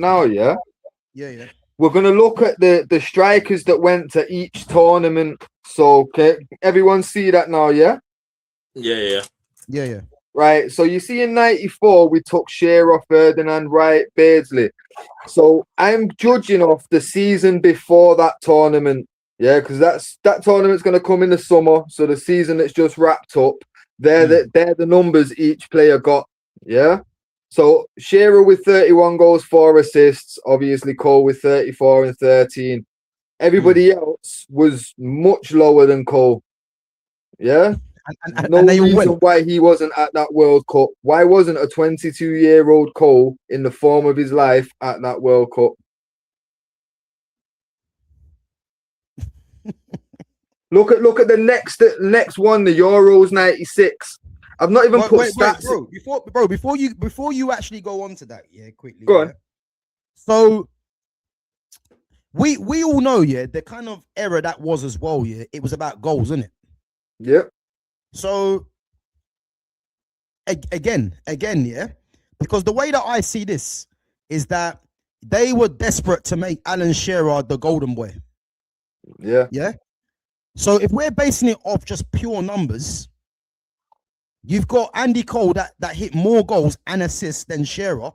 now, yeah? Yeah. We're going to look at the strikers that went to each tournament. So, okay, everyone see that now, yeah? Yeah. Right, so you see in 94, we took Shearer, Ferdinand, Wright, Beardsley. So I'm judging off the season before that tournament. Yeah, because that tournament's going to come in the summer. So the season that's just wrapped up, they're the numbers each player got. Yeah. So Shearer with 31 goals, 4 assists. Obviously, Cole with 34 and 13. Everybody else was much lower than Cole. Yeah. No reason why he wasn't at that World Cup. Why wasn't a 22-year-old Cole in the form of his life at that World Cup? Look at the next one, the Euros '96. I've not even put stats. Before you actually go on to that, quickly. Go on. So we all know, the kind of era that was as well. It was about goals, isn't it? Yep. So again, because the way that I see this is that they were desperate to make Alan Shearer the golden boy. Yeah. So if we're basing it off just pure numbers, you've got Andy Cole that hit more goals and assists than Shearer,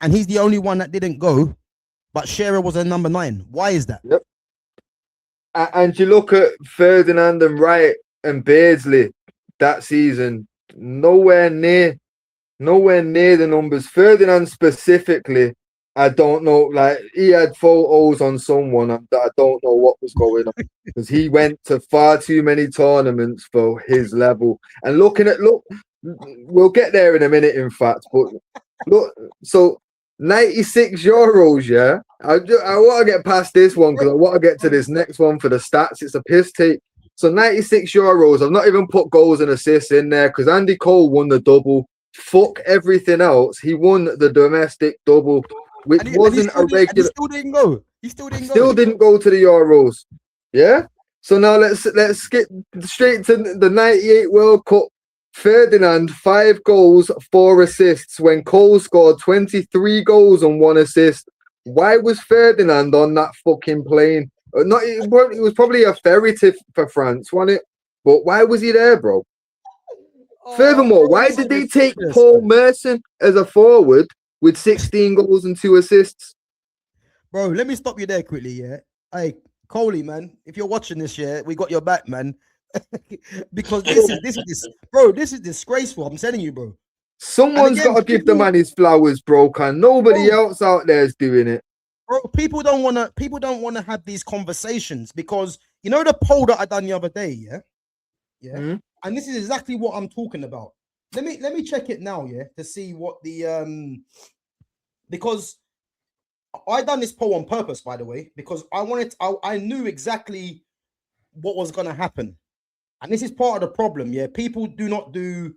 and he's the only one that didn't go, but Shearer was a number 9. Why is that? Yep. And you look at Ferdinand and Wright and Beardsley that season, nowhere near the numbers. Ferdinand specifically, I don't know, like he had photos on someone that I don't know what was going on because he went to far too many tournaments for his level. And look, we'll get there in a minute, in fact, but look, so 96 Euros, yeah. I want to get past this one because I want to get to this next one for the stats. It's a piss take. So 96 Euros, I've not even put goals and assists in there because Andy Cole won the double. Fuck everything else. He won the domestic double, which wasn't a regular. He still didn't go. Still didn't go to the Euros. Yeah. So now let's skip straight to the 98 World Cup. Ferdinand, 5 goals, 4 assists when Cole scored 23 goals and 1 assist. Why was Ferdinand on that fucking plane? It was probably a ferry for France, wasn't it? But why was he there, bro? Furthermore, why did they take Paul Merson as a forward with 16 goals and 2 assists? Bro, let me stop you there quickly, yeah? Hey, Coley, man, if you're watching this, we got your back, man. Because this is disgraceful. I'm telling you, bro. Someone's got to give the man his flowers, bro. Can nobody else out there is doing it. Bro, people don't wanna have these conversations because you know the poll that I done the other day, yeah. Mm-hmm. And this is exactly what I'm talking about. Let me check it now, to see what the because I done this poll on purpose, by the way, because I knew exactly what was gonna happen, and this is part of the problem. Yeah, people do not do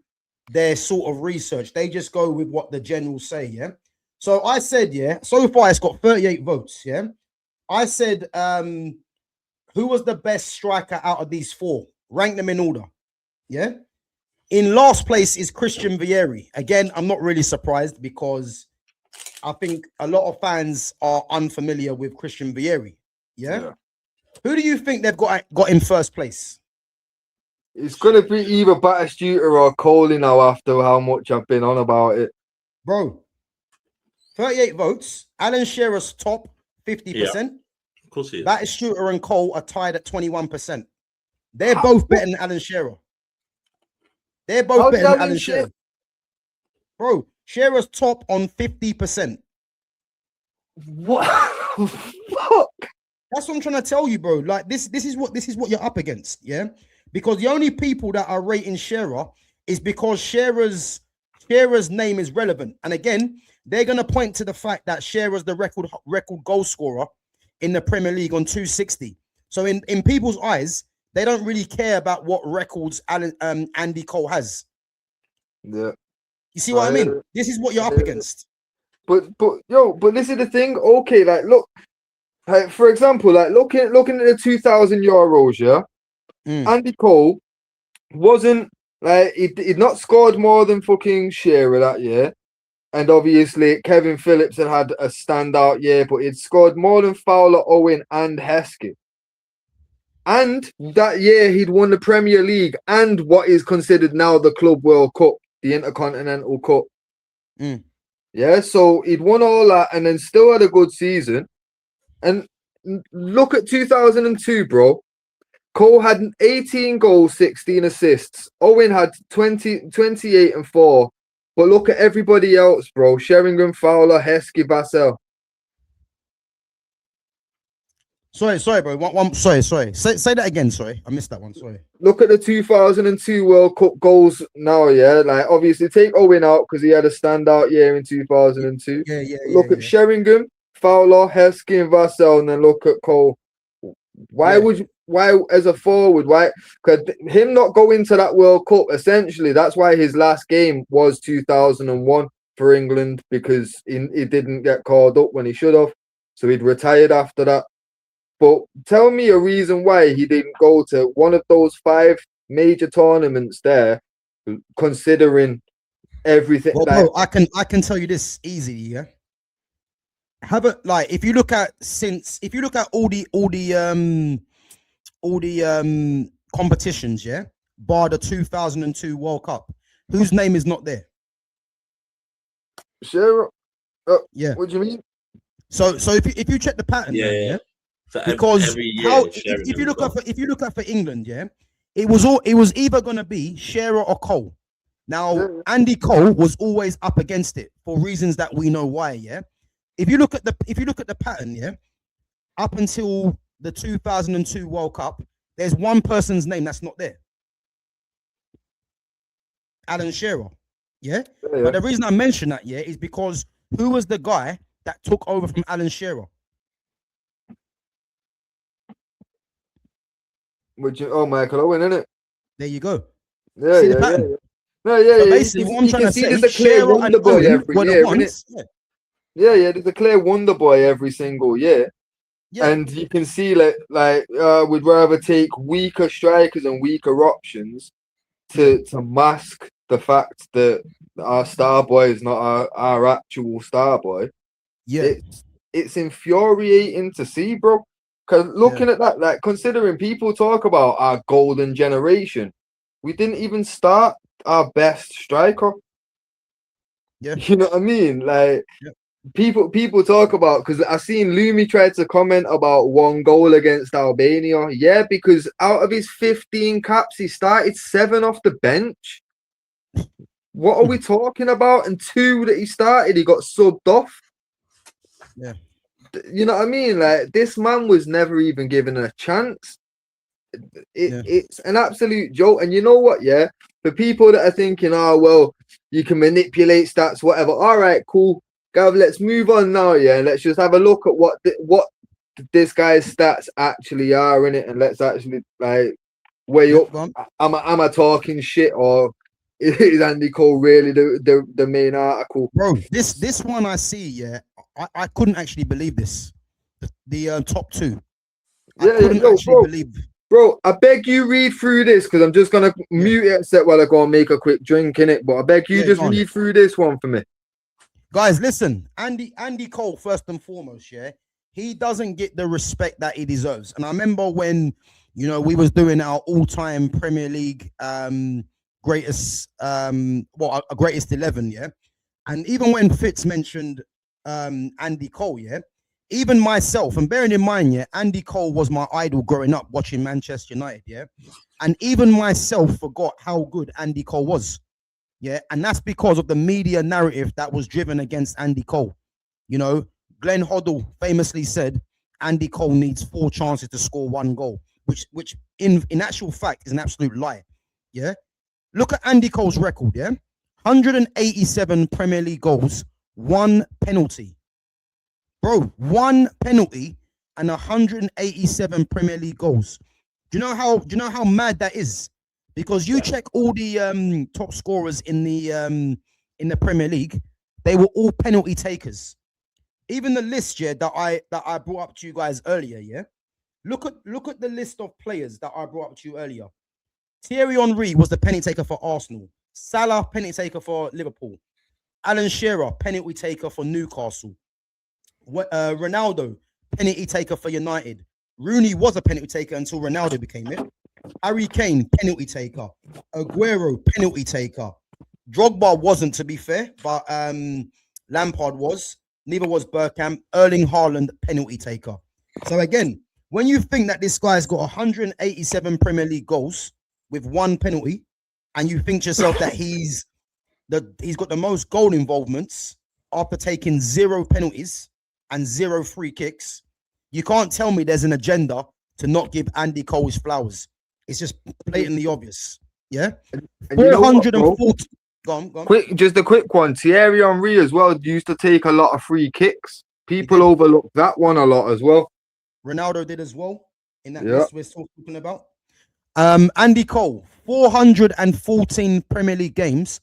their sort of research; they just go with what the generals say. Yeah. So I said, so far it's got 38 votes. Yeah. I said, who was the best striker out of these 4? Rank them in order. Yeah. In last place is Christian Vieri. Again, I'm not really surprised because I think a lot of fans are unfamiliar with Christian Vieri. Yeah. Who do you think they've got in first place? It's going to be either Batistuta or Coley now after how much I've been on about it. Bro, 38 votes. Alan Shearer's top, 50%. Yeah, of course he is. Batistuta and Cole are tied at 21%. They're both better than Alan Shearer. They're both better than Alan Shearer. Bro, Shearer's top on 50%. What? Fuck. That's what I'm trying to tell you, bro. Like this is what you're up against, yeah? Because the only people that are rating Shearer is because Shearer's name is relevant. And again, they're going to point to the fact that Shearer's the record goal scorer in the Premier League on 260. So in people's eyes, they don't really care about what records Andy Cole has. Yeah. You see what I mean? This is what you're up against. But this is the thing. Okay, like look, like for example, like looking at the 2,000 Euros, yeah. Andy Cole wasn't like he'd not scored more than fucking Shearer that year. And obviously, Kevin Phillips had a standout year, but he'd scored more than Fowler, Owen, and Heskey. And that year, he'd won the Premier League and what is considered now the Club World Cup, the Intercontinental Cup. Yeah, so he'd won all that and then still had a good season. And look at 2002, bro. Cole had 18 goals, 16 assists. Owen had 28 and 4. But look at everybody else, bro. Sheringham, Fowler, Heskey, Vassell. Sorry, bro. Sorry. Say that again. Sorry, I missed that one. Sorry. Look at the 2002 World Cup goals now, yeah? Like, obviously, take Owen out because he had a standout year in 2002. Look at Sheringham, Fowler, Heskey, and Vassell, and then look at Cole. Why as a forward, because him not going to that World Cup, essentially, that's why his last game was 2001 for England, because he didn't get called up when he should have. So he'd retired after that. But tell me a reason why he didn't go to one of those 5 major tournaments there, considering everything. Well, bro, I can tell you this easy, yeah. If you look at all the competitions, yeah, bar the 2002 World Cup, whose name is not there? Shearer. Yeah. What do you mean? So if you check the pattern, yeah. Because if you look at for England, yeah, it was either gonna be Shearer or Cole. Now Andy Cole was always up against it for reasons that we know why, yeah. If you look at the pattern, yeah, up until the 2002 World Cup, there's one person's name that's not there. Alan Shearer, yeah? But the reason I mention that, yeah, is because who was the guy that took over from Alan Shearer? Michael Owen, innit? There you go. Yeah, see the pattern? Yeah. No, yeah, so basically, what I'm trying to say, there's a clear wonder boy every year, Yeah, there's a clear wonder boy every single year. Yeah. And you can see we'd rather take weaker strikers and weaker options to mask the fact that our star boy is not our actual star boy. Yeah. It's infuriating to see, bro. Because looking at that, like, considering people talk about our golden generation, we didn't even start our best striker. Yeah. You know what I mean? Like, people talk about, because I seen Lumi tried to comment about 1 goal against Albania. Yeah, because out of his 15 caps, he started 7 off the bench. What are we talking about? And 2 that he started, he got subbed off. Yeah. You know what I mean? Like, this man was never even given a chance. It's an absolute joke. And you know what? Yeah, for people that are thinking, oh well, you can manipulate stats, whatever. All right, cool. Gav, let's move on now. Yeah, and let's just have a look at what this guy's stats actually are in it, and let's actually weigh up. Am I talking shit, or is Andy Cole really the main article? Bro, this one I see, yeah, I couldn't actually believe this. The top 2. I couldn't actually believe. Bro, I beg you read through this, because I'm just gonna mute it set while I go and make a quick drink in it. But I beg you just read through this one for me. Guys, listen, Andy Cole, first and foremost, yeah, he doesn't get the respect that he deserves. And I remember when, we was doing our all-time Premier League greatest 11, yeah. And even when Fitz mentioned Andy Cole, yeah, even myself, and bearing in mind, yeah, Andy Cole was my idol growing up watching Manchester United, yeah. And even myself forgot how good Andy Cole was. Yeah, and that's because of the media narrative that was driven against Andy Cole. Glenn Hoddle famously said Andy Cole needs 4 chances to score 1 goal, which in actual fact is an absolute lie. Yeah, look at Andy Cole's record. Yeah, 187 Premier League goals, 1 penalty. Bro, 1 penalty and 187 Premier League goals. Do you know how mad that is? Because you check all the top scorers in the Premier League, they were all penalty takers. Even the list, yeah, that I brought up to you guys earlier, yeah. Look at the list of players that I brought up to you earlier. Thierry Henry was the penalty taker for Arsenal. Salah, penalty taker for Liverpool. Alan Shearer, penalty taker for Newcastle. Ronaldo, penalty taker for United. Rooney was a penalty taker until Ronaldo became it. Harry Kane, penalty taker. Aguero, penalty taker. Drogba wasn't, to be fair, but Lampard was. Neither was Bergkamp. Erling Haaland, penalty taker. So again, when you think that this guy's got 187 Premier League goals with 1 penalty, and you think to yourself that he's got the most goal involvements after taking 0 penalties and 0 free kicks, you can't tell me there's an agenda to not give Andy Cole his flowers. It's just blatantly obvious. Yeah. And you know what, bro? 440. Go on. Just a quick one. Thierry Henry as well used to take a lot of free kicks. People overlook that one a lot as well. Ronaldo did as well in that list we're still talking about. Andy Cole, 414 Premier League games,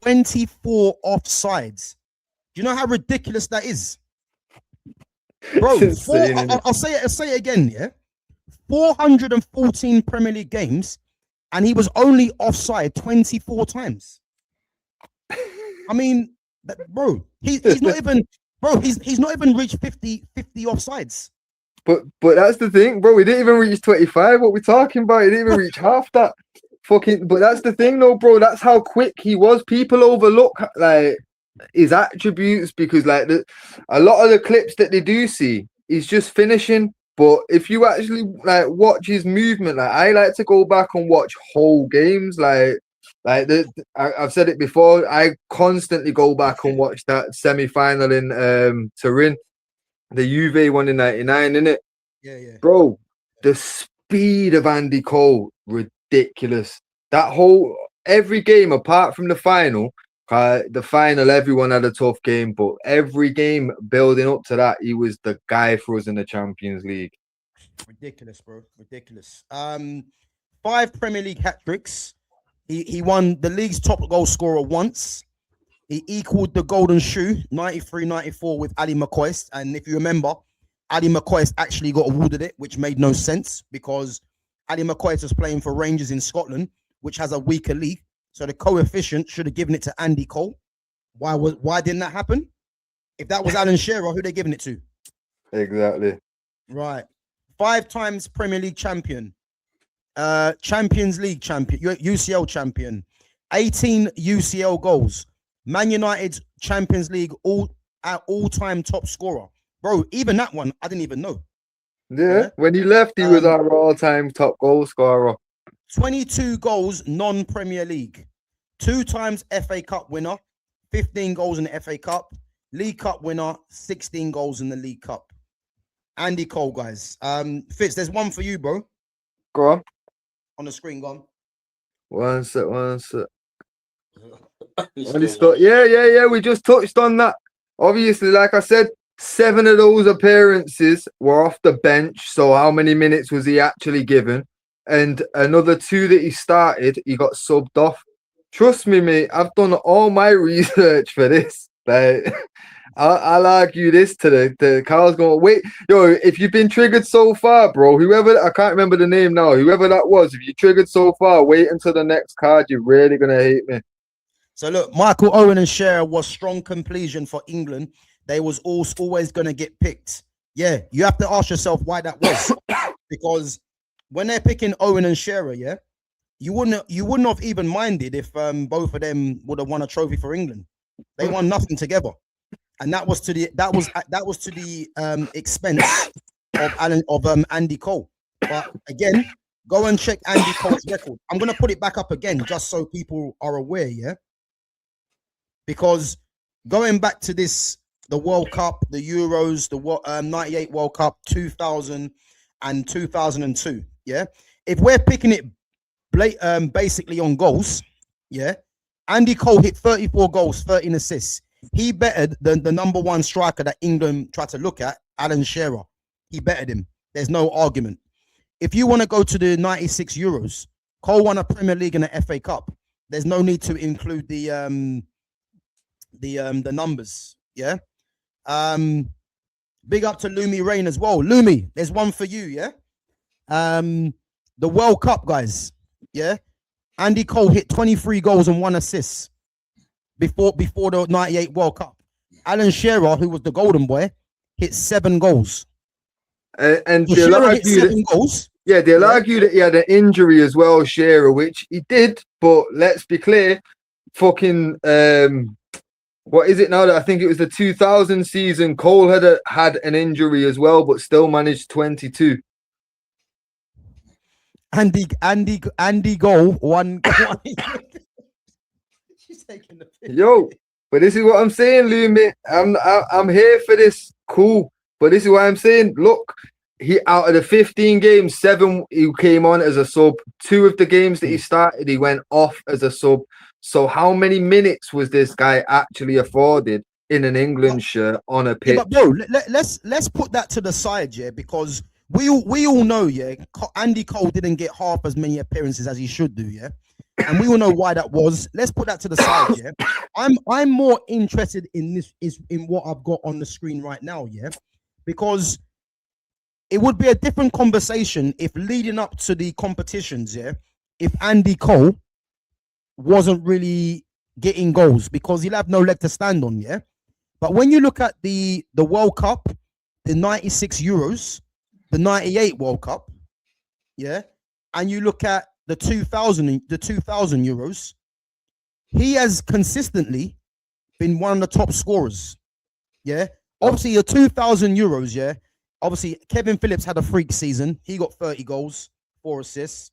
24 offsides. Do you know how ridiculous that is? Bro, I'll say it again, yeah? 414 Premier League games, and he was only offside 24 times. I mean, bro, he's not even reached 50 offsides. But that's the thing, bro. We didn't even reach 25. What we talking about? He didn't even reach half that. But that's the thing, though, bro. That's how quick he was. People overlook like his attributes because, like, a lot of the clips that they do see, he's just finishing. But if you actually like watch his movement, like I like to go back and watch whole games, I've said it before. I constantly go back and watch that semi-final in Turin, the Juve one in '99, innit? Yeah. Bro, the speed of Andy Cole, ridiculous. Every game apart from the final, everyone had a tough game, but every game building up to that, he was the guy for us in the Champions League. Ridiculous, bro. Ridiculous. 5 Premier League hat-tricks. He won the league's top goal scorer once. He equaled the golden shoe, 93-94 with Ali McCoist. And if you remember, Ali McCoist actually got awarded it, which made no sense because Ali McCoist was playing for Rangers in Scotland, which has a weaker league. So the coefficient should have given it to Andy Cole. Why didn't that happen? If that was Alan Shearer, who they giving it to? Exactly. Right. 5 times Premier League champion. Champions League champion. UCL champion. 18 UCL goals. Man United's Champions League all-time top scorer. Bro, even that one, I didn't even know. Yeah. When he left, he was our all-time top goal scorer. 22 goals non-Premier League. 2 times FA Cup winner. 15 goals in the FA Cup. League Cup winner. 16 goals in the League Cup. Andy Cole, guys. Fitz, there's one for you, bro. Go on. On the screen, go on. One sec. Yeah. We just touched on that. Obviously, like I said, 7 of those appearances were off the bench. So how many minutes was he actually given? And another 2 that he started, he got subbed off. Trust me, mate, I've done all my research for this. Like, I'll argue this to the Carl's going, wait, yo, if you've been triggered so far, bro, I can't remember the name now, whoever that was, if you triggered so far, wait until the next card, you're really going to hate me. So look, Michael Owen and Shearer was strong completion for England. They was always going to get picked. Yeah, you have to ask yourself why that was. Because when they're picking Owen and Shearer, yeah, you wouldn't have even minded if both of them would have won a trophy for England. They won nothing together, and that was to the expense of Andy Cole. But again, go and check Andy Cole's record. I'm gonna put it back up again just so people are aware, yeah. Because going back to this, the World Cup, the Euros, the 98 World Cup, 2000 and 2002, yeah. If we're picking it basically on goals, yeah, Andy Cole hit 34 goals, 13 assists. He bettered the number 1 striker that England tried to look at, Alan Shearer. He bettered him. There's no argument. If you want to go to the 96 Euros, Cole won a Premier League and an FA Cup. There's no need to include the numbers. Yeah. Big up to Lumi Rain as well. Lumi, there's one for you. Yeah. The World Cup, guys. Yeah. Andy Cole hit 23 goals and 1 assist. before the 98 World Cup. Alan Shearer, who was the golden boy, hit 7 goals. And So they'll Shearer hit argue 7 that, goals. yeah, they'll argue that he had an injury as well, Shearer, which he did. But let's be clear, fucking what is it now? That I think it was the 2000 season. Cole had an injury as well, but still managed 22. Andy goal one. She's taking the piss. Yo, but this is what I'm saying, Lumi. I'm here for this. Cool. But this is what I'm saying. Look, he out of the 15 games, 7 he came on as a sub. 2 of the games that he started, he went off as a sub. So how many minutes was this guy actually afforded in an England shirt on a pitch? Yeah, but bro, let's put that to the side, yeah, because we all know, yeah, Andy Cole didn't get half as many appearances as he should do, yeah, and we all know why that was. Let's put that to the side, yeah. I'm more interested in in what I've got on the screen right now, yeah, because it would be a different conversation if leading up to the competitions, yeah, if Andy Cole wasn't really getting goals because he'll have no leg to stand on, yeah. But when you look at the World Cup, the 96 Euros, the 98 World Cup, yeah, and you look at the 2000 Euros, he has consistently been one of the top scorers, yeah. Obviously, the 2000 Euros, yeah. Obviously, Kevin Phillips had a freak season. He got 30 goals, 4 assists.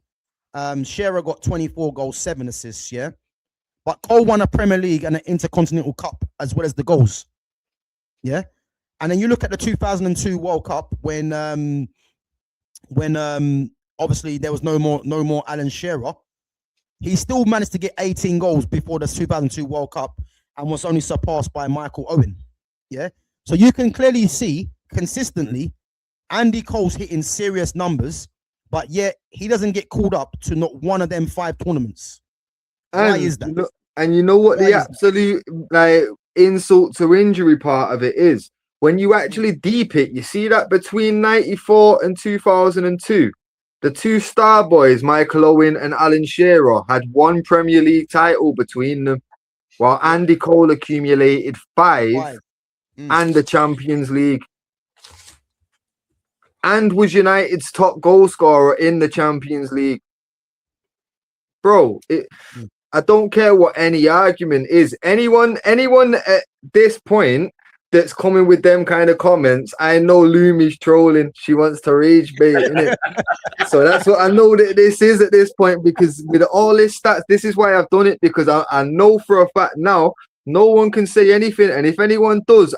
Shearer got 24 goals, 7 assists, yeah. But Cole won a Premier League and an Intercontinental Cup as well as the goals, yeah. And then you look at the 2002 World Cup when obviously there was no more Alan Shearer. He still managed to get 18 goals before the 2002 World Cup and was only surpassed by Michael Owen, yeah. So you can clearly see consistently Andy Cole's hitting serious numbers, but yet he doesn't get called up to not one of them 5 tournaments. Why is that? You know what the absolute like insult to injury part of it is? When you actually deep it, you see that between 94 and 2002, the 2 star boys, Michael Owen and Alan Shearer, had 1 Premier League title between them, while Andy Cole accumulated 5 and the Champions League. And was United's top goal scorer in the Champions League. Bro, I don't care what any argument is. Anyone at this point that's coming with them kind of comments, I know Lumi's trolling. She wants to rage bait, innit? So that's what I know that this is at this point, because with all this stats, this is why I've done it, because I know for a fact now no one can say anything. And if anyone does,